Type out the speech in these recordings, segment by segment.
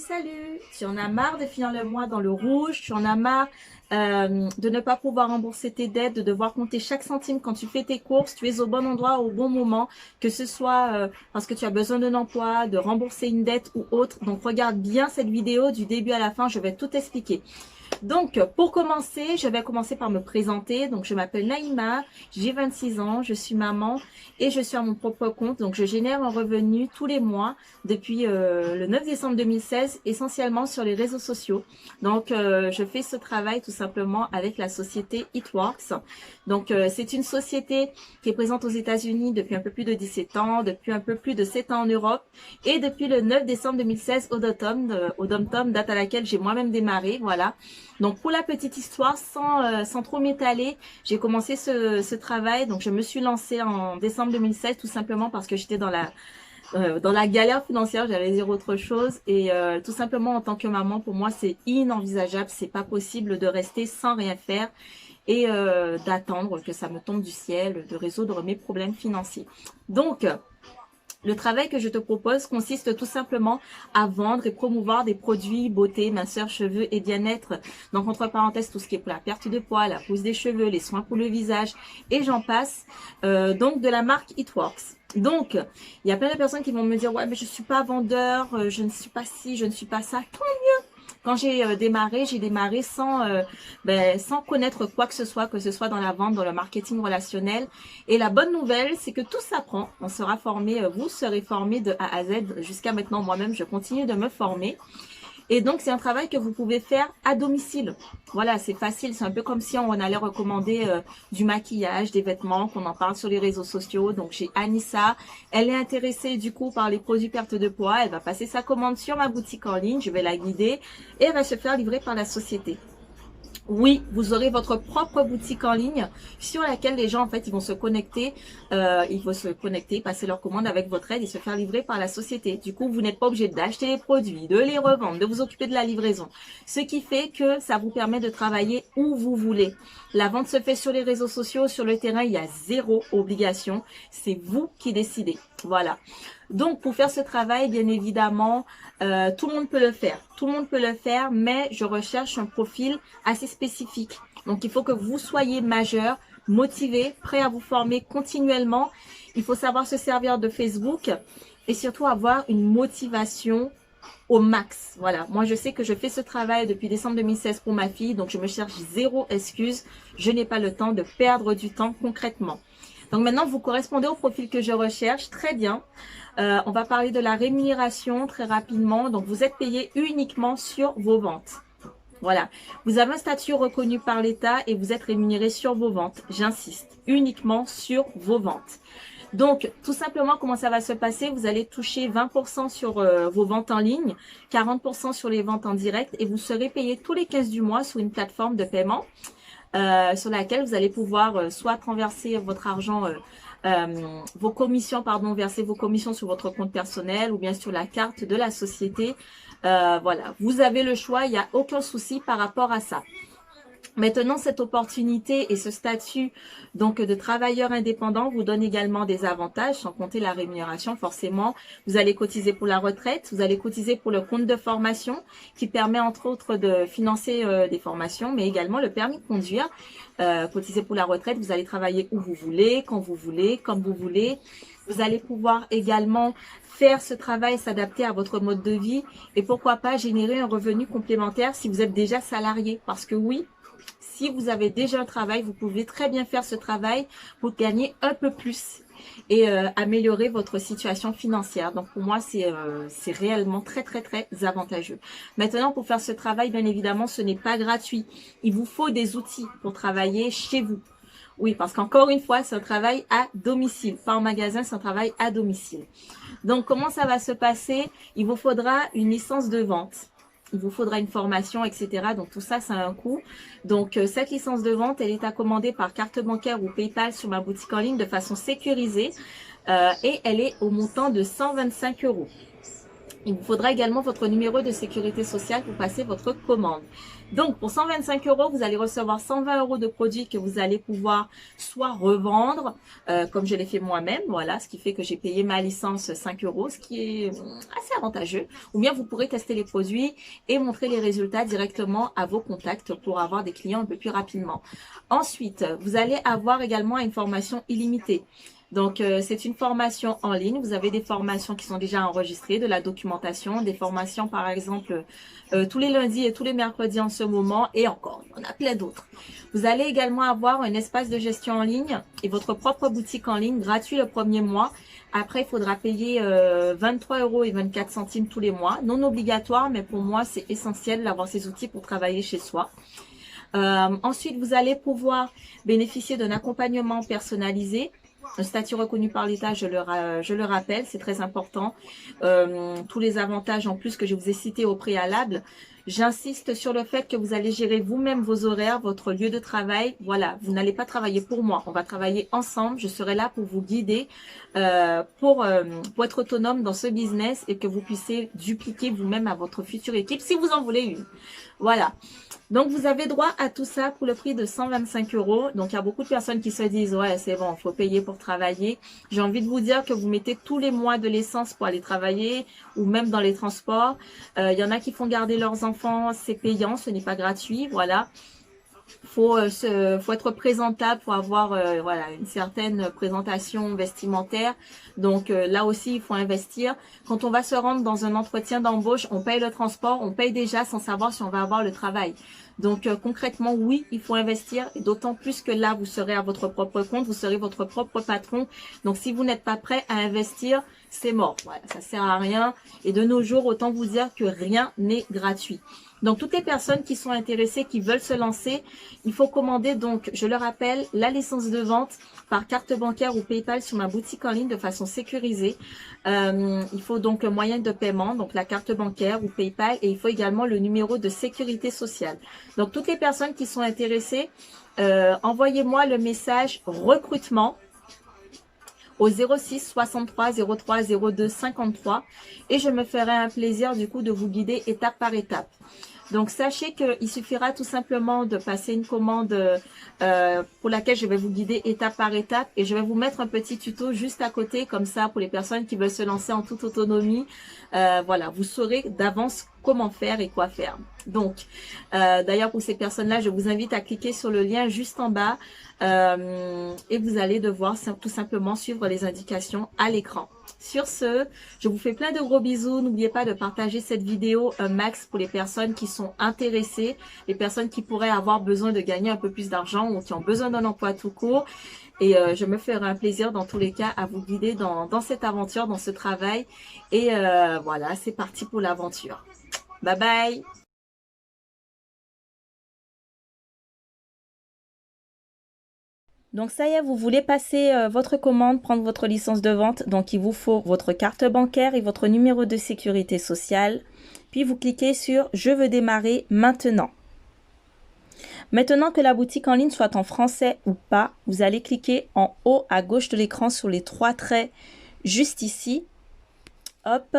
salut! Tu en as marre de finir le mois dans le rouge, tu en as marre de ne pas pouvoir rembourser tes dettes, de devoir compter chaque centime quand tu fais tes courses, tu es au bon endroit au bon moment, que ce soit parce que tu as besoin d'un emploi, de rembourser une dette ou autre. Donc regarde bien cette vidéo du début à la fin, je vais tout expliquer. Donc, pour commencer, je vais commencer par me présenter. Donc, je m'appelle Naïma, j'ai 26 ans, je suis maman et je suis à mon propre compte. Donc, je génère un revenu tous les mois depuis le 9 décembre 2016, essentiellement sur les réseaux sociaux. Donc, je fais ce travail tout simplement avec la société It Works. Donc, c'est une société qui est présente aux États-Unis depuis un peu plus de 17 ans, depuis un peu plus de 7 ans en Europe et depuis le 9 décembre 2016 au Dom-Tom, date à laquelle j'ai moi-même démarré. Voilà. Donc pour la petite histoire, sans trop m'étaler, j'ai commencé ce travail. Donc je me suis lancée en décembre 2016 tout simplement parce que j'étais dans la galère financière, j'allais dire autre chose. Et tout simplement en tant que maman, pour moi c'est inenvisageable, c'est pas possible de rester sans rien faire et d'attendre que ça me tombe du ciel, de résoudre mes problèmes financiers. Donc le travail que je te propose consiste tout simplement à vendre et promouvoir des produits beauté, minceur, cheveux et bien-être. Donc, entre parenthèses, tout ce qui est pour la perte de poids, la pousse des cheveux, les soins pour le visage et j'en passe. Donc, de la marque It Works. Donc, il y a plein de personnes qui vont me dire, ouais, mais je suis pas vendeur, je ne suis pas ci, je ne suis pas ça. Quand j'ai démarré sans connaître quoi que ce soit dans la vente, dans le marketing relationnel. Et la bonne nouvelle, c'est que tout s'apprend. On sera formé, vous serez formé de A à Z. Jusqu'à maintenant, moi-même, je continue de me former. Et donc, c'est un travail que vous pouvez faire à domicile. Voilà, c'est facile. C'est un peu comme si on allait recommander du maquillage, des vêtements, qu'on en parle sur les réseaux sociaux. Donc, j'ai Anissa. Elle est intéressée du coup par les produits perte de poids. Elle va passer sa commande sur ma boutique en ligne. Je vais la guider et elle va se faire livrer par la société. Oui, vous aurez votre propre boutique en ligne sur laquelle les gens, en fait, ils vont se connecter, passer leur commande avec votre aide et se faire livrer par la société. Du coup, vous n'êtes pas obligé d'acheter les produits, de les revendre, de vous occuper de la livraison. Ce qui fait que ça vous permet de travailler où vous voulez. La vente se fait sur les réseaux sociaux, sur le terrain, il y a zéro obligation. C'est vous qui décidez. Voilà. Donc, pour faire ce travail, bien évidemment, tout le monde peut le faire. Tout le monde peut le faire, mais je recherche un profil assez spécifique. Donc, il faut que vous soyez majeur, motivé, prêt à vous former continuellement. Il faut savoir se servir de Facebook et surtout avoir une motivation au max. Voilà. Moi, je sais que je fais ce travail depuis décembre 2016 pour ma fille, donc je me cherche zéro excuse. Je n'ai pas le temps de perdre du temps concrètement. Donc maintenant, vous correspondez au profil que je recherche. Très bien. On va parler de la rémunération très rapidement. Donc, vous êtes payé uniquement sur vos ventes. Voilà. Vous avez un statut reconnu par l'État et vous êtes rémunéré sur vos ventes. J'insiste, uniquement sur vos ventes. Donc, tout simplement, comment ça va se passer? Vous allez toucher 20% sur vos ventes en ligne, 40% sur les ventes en direct et vous serez payé tous les 15 du mois sur une plateforme de paiement sur laquelle vous allez pouvoir soit renverser votre argent, vos commissions, pardon, verser vos commissions sur votre compte personnel ou bien sur la carte de la société. Voilà, vous avez le choix, il n'y a aucun souci par rapport à ça. Maintenant, cette opportunité et ce statut donc de travailleur indépendant vous donne également des avantages, sans compter la rémunération forcément. Vous allez cotiser pour la retraite, vous allez cotiser pour le compte de formation qui permet entre autres de financer des formations, mais également le permis de conduire. Cotiser pour la retraite, vous allez travailler où vous voulez, quand vous voulez, comme vous voulez. Vous allez pouvoir également faire ce travail, s'adapter à votre mode de vie et pourquoi pas générer un revenu complémentaire si vous êtes déjà salarié. Parce que oui, si vous avez déjà un travail, vous pouvez très bien faire ce travail pour gagner un peu plus et améliorer votre situation financière. Donc pour moi, c'est réellement très avantageux. Maintenant, pour faire ce travail, bien évidemment, ce n'est pas gratuit. Il vous faut des outils pour travailler chez vous. Oui, parce qu'encore une fois, c'est un travail à domicile. Pas en magasin, c'est un travail à domicile. Donc, comment ça va se passer? Il vous faudra une licence de vente. Il vous faudra une formation, etc. Donc, tout ça, ça a un coût. Donc, cette licence de vente, elle est à commander par carte bancaire ou PayPal sur ma boutique en ligne de façon sécurisée. Et elle est au montant de 125 €. Il vous faudra également votre numéro de sécurité sociale pour passer votre commande. Donc, pour 125 euros, vous allez recevoir 120 euros de produits que vous allez pouvoir soit revendre, comme je l'ai fait moi-même, voilà, ce qui fait que j'ai payé ma licence 5 euros, ce qui est assez avantageux. Ou bien vous pourrez tester les produits et montrer les résultats directement à vos contacts pour avoir des clients un peu plus rapidement. Ensuite, vous allez avoir également une formation illimitée. Donc, c'est une formation en ligne. Vous avez des formations qui sont déjà enregistrées, de la documentation, des formations, par exemple, tous les lundis et tous les mercredis en ce moment, et encore, il y en a plein d'autres. Vous allez également avoir un espace de gestion en ligne et votre propre boutique en ligne gratuit le premier mois. Après, il faudra payer 23 euros et 24 centimes tous les mois. Non obligatoire, mais pour moi, c'est essentiel d'avoir ces outils pour travailler chez soi. Ensuite, vous allez pouvoir bénéficier d'un accompagnement personnalisé. Un statut reconnu par l'État, je le rappelle, c'est très important. Tous les avantages en plus que je vous ai cités au préalable. J'insiste sur le fait que vous allez gérer vous-même vos horaires, votre lieu de travail. Voilà, vous n'allez pas travailler pour moi. On va travailler ensemble. Je serai là pour vous guider, pour être autonome dans ce business et que vous puissiez dupliquer vous-même à votre future équipe si vous en voulez une. Voilà. Donc, vous avez droit à tout ça pour le prix de 125 euros. Donc, il y a beaucoup de personnes qui se disent, ouais, c'est bon, il faut payer pour travailler. J'ai envie de vous dire que vous mettez tous les mois de l'essence pour aller travailler ou même dans les transports. Il y en a qui font garder leurs enfants, c'est payant, ce n'est pas gratuit, voilà. Faut être présentable, faut avoir voilà une certaine présentation vestimentaire. Donc là aussi, il faut investir. Quand on va se rendre dans un entretien d'embauche, on paye le transport, on paye déjà sans savoir si on va avoir le travail. Donc concrètement, oui, il faut investir. Et d'autant plus que là, vous serez à votre propre compte, vous serez votre propre patron. Donc si vous n'êtes pas prêt à investir, c'est mort. Voilà, ça sert à rien. Et de nos jours, autant vous dire que rien n'est gratuit. Donc, toutes les personnes qui sont intéressées, qui veulent se lancer, il faut commander, donc, je le rappelle, la licence de vente par carte bancaire ou PayPal sur ma boutique en ligne de façon sécurisée. Il faut donc un moyen de paiement, donc la carte bancaire ou PayPal, et il faut également le numéro de sécurité sociale. Donc, toutes les personnes qui sont intéressées, envoyez-moi le message recrutement au 06 63 03 02 53 et je me ferai un plaisir du coup de vous guider étape par étape. Donc, sachez qu'il suffira tout simplement de passer une commande pour laquelle je vais vous guider étape par étape et je vais vous mettre un petit tuto juste à côté comme ça pour les personnes qui veulent se lancer en toute autonomie. Voilà, vous saurez d'avance comment faire et quoi faire. Donc, d'ailleurs, pour ces personnes-là, je vous invite à cliquer sur le lien juste en bas et vous allez devoir tout simplement suivre les indications à l'écran. Sur ce, je vous fais plein de gros bisous. N'oubliez pas de partager cette vidéo un max pour les personnes qui sont intéressées, les personnes qui pourraient avoir besoin de gagner un peu plus d'argent ou qui ont besoin d'un emploi tout court. Et je me ferai un plaisir dans tous les cas à vous guider dans cette aventure, dans ce travail. Et voilà, c'est parti pour l'aventure. Bye bye! Donc ça y est, vous voulez passer votre commande, prendre votre licence de vente. Donc il vous faut votre carte bancaire et votre numéro de sécurité sociale. Puis vous cliquez sur « Je veux démarrer maintenant ». Maintenant que la boutique en ligne soit en français ou pas, vous allez cliquer en haut à gauche de l'écran sur les 3 traits juste ici. Hop.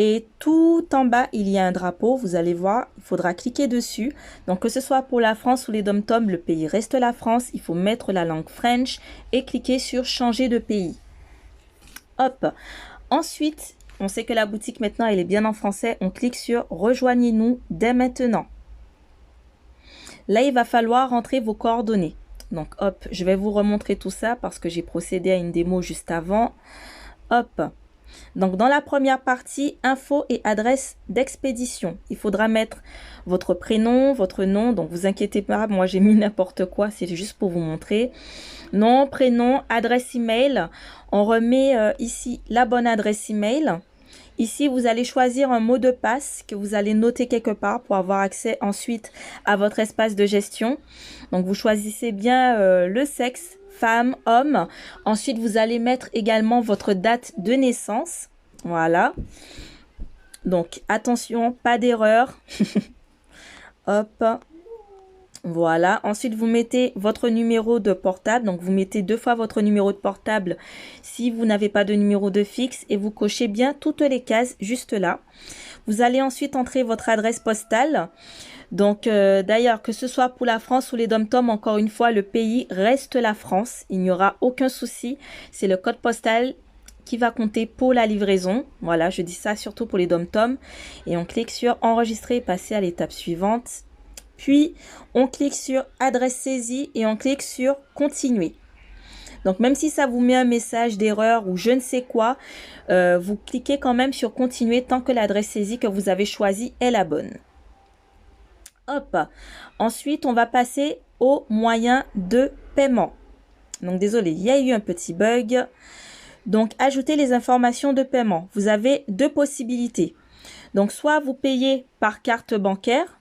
Et tout en bas, il y a un drapeau. Vous allez voir, il faudra cliquer dessus. Donc, que ce soit pour la France ou les dom-tom, le pays reste la France. Il faut mettre la langue French et cliquer sur changer de pays. Hop. Ensuite, on sait que la boutique maintenant, elle est bien en français. On clique sur rejoignez-nous dès maintenant. Là, il va falloir rentrer vos coordonnées. Donc, hop, je vais vous remontrer tout ça parce que j'ai procédé à une démo juste avant. Hop. Donc, dans la première partie, info et adresse d'expédition. Il faudra mettre votre prénom, votre nom. Donc, vous inquiétez pas, moi, j'ai mis n'importe quoi. C'est juste pour vous montrer. Nom, prénom, adresse email. On remet ici la bonne adresse email. Ici, vous allez choisir un mot de passe que vous allez noter quelque part pour avoir accès ensuite à votre espace de gestion. Donc, vous choisissez bien le sexe, femme, homme. Ensuite, vous allez mettre également votre date de naissance. Voilà. Donc, attention, pas d'erreur. Hop. Voilà, ensuite vous mettez votre numéro de portable, donc vous mettez 2 fois votre numéro de portable si vous n'avez pas de numéro de fixe et vous cochez bien toutes les cases juste là. Vous allez ensuite entrer votre adresse postale. Donc d'ailleurs, que ce soit pour la France ou les DOM-TOM, encore une fois, le pays reste la France. Il n'y aura aucun souci. C'est le code postal qui va compter pour la livraison. Voilà, je dis ça surtout pour les DOM-TOM. Et on clique sur enregistrer et passer à l'étape suivante. Puis, on clique sur adresse saisie et on clique sur continuer. Donc, même si ça vous met un message d'erreur ou je ne sais quoi, vous cliquez quand même sur continuer tant que l'adresse saisie que vous avez choisie est la bonne. Hop. Ensuite, on va passer au moyen de paiement. Donc, désolé, il y a eu un petit bug. Donc, ajouter les informations de paiement. Vous avez 2 possibilités. Donc, soit vous payez par carte bancaire.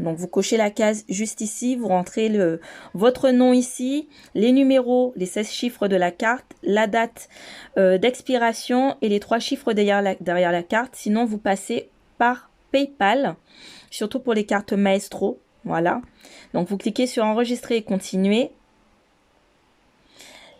Donc, vous cochez la case juste ici, vous rentrez votre nom ici, les numéros, les 16 chiffres de la carte, la date d'expiration et les 3 chiffres derrière la carte. Sinon, vous passez par PayPal, surtout pour les cartes Maestro. Voilà. Donc, vous cliquez sur enregistrer et continuer.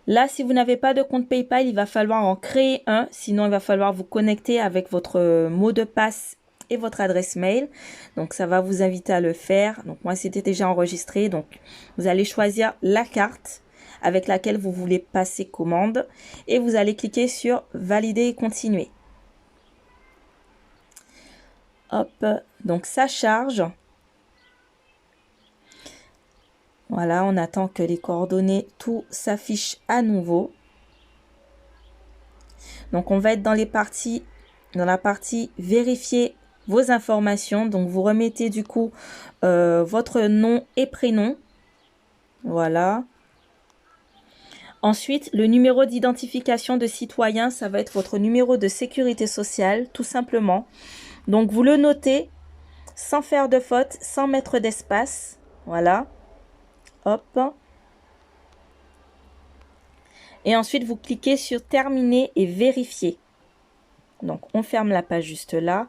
Là, si vous n'avez pas de compte PayPal, il va falloir en créer un. Sinon, il va falloir vous connecter avec votre mot de passe et votre adresse mail. Donc, ça va vous inviter à le faire. Donc, moi, c'était déjà enregistré. Donc, vous allez choisir la carte avec laquelle vous voulez passer commande. Et vous allez cliquer sur valider et continuer. Hop. Donc, ça charge. Voilà, on attend que les coordonnées, tout s'affiche à nouveau. Donc, on va être dans la partie vérifier vos informations. Donc, vous remettez du coup votre nom et prénom. Voilà. Ensuite, le numéro d'identification de citoyen, ça va être votre numéro de sécurité sociale, tout simplement. Donc, vous le notez sans faire de faute, sans mettre d'espace. Voilà. Hop. Et ensuite, vous cliquez sur terminer et vérifier. Donc, on ferme la page juste là.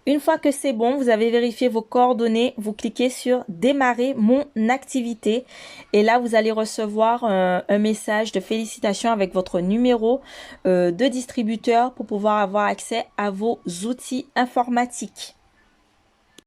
Une fois que c'est bon, vous avez vérifié vos coordonnées, vous cliquez sur démarrer mon activité et là vous allez recevoir un message de félicitations avec votre numéro de distributeur pour pouvoir avoir accès à vos outils informatiques.